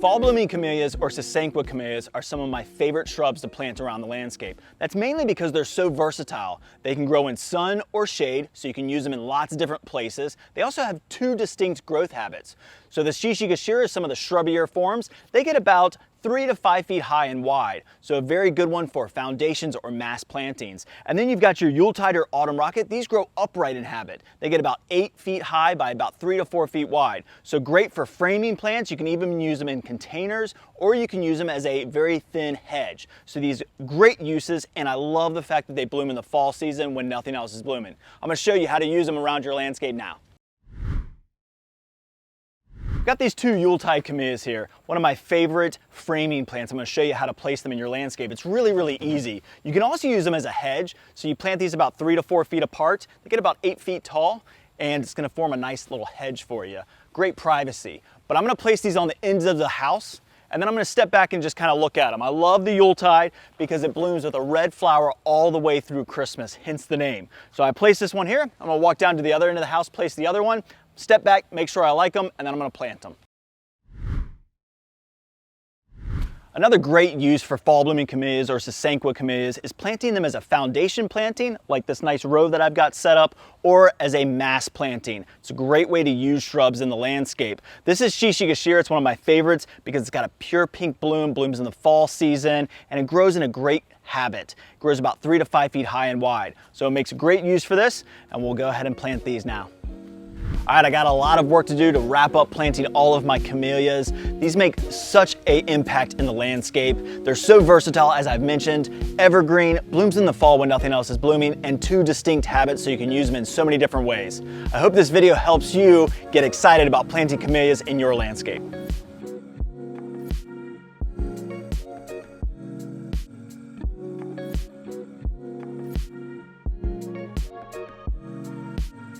Fall blooming camellias or Sasanqua camellias are some of my favorite shrubs to plant around the landscape. That's mainly because they're so versatile. They can grow in sun or shade, so you can use them in lots of different places. They also have two distinct growth habits. So the Shishigashira, some of the shrubbier forms, they get about 3 to 5 feet high and wide, so a very good one for foundations or mass plantings. And then you've got your Yuletide or Autumn Rocket. These grow upright in habit. They get about 8 feet high by about 3 to 4 feet wide. So great for framing plants. You can even use them in containers, or you can use them as a very thin hedge. So these great uses, and I love the fact that they bloom in the fall season when nothing else is blooming. I'm going to show you how to use them around your landscape now. I've got these two Yuletide camellias here, one of my favorite framing plants. I'm going to show you how to place them in your landscape. It's really, really easy. You can also use them as a hedge. So you plant these about 3 to 4 feet apart. They get about 8 feet tall, and it's going to form a nice little hedge for you. Great privacy. But I'm going to place these on the ends of the house, and then I'm going to step back and just kind of look at them. I love the Yuletide because it blooms with a red flower all the way through Christmas, hence the name. So I place this one here. I'm going to walk down to the other end of the house, place the other one, step back, make sure I like them, and then I'm going to plant them. Another great use for fall blooming camellias or Sasanqua camellias is planting them as a foundation planting, like this nice row that I've got set up, or as a mass planting. It's a great way to use shrubs in the landscape. This is Shishigashira. It's one of my favorites because it's got a pure pink bloom, blooms in the fall season, and it grows in a great habit. It grows about 3 to 5 feet high and wide. So it makes a great use for this, and we'll go ahead and plant these now. All right, I got a lot of work to do to wrap up planting all of my camellias. These make such an impact in the landscape. They're so versatile, as I've mentioned. Evergreen, blooms in the fall when nothing else is blooming, and two distinct habits, so you can use them in so many different ways. I hope this video helps you get excited about planting camellias in your landscape.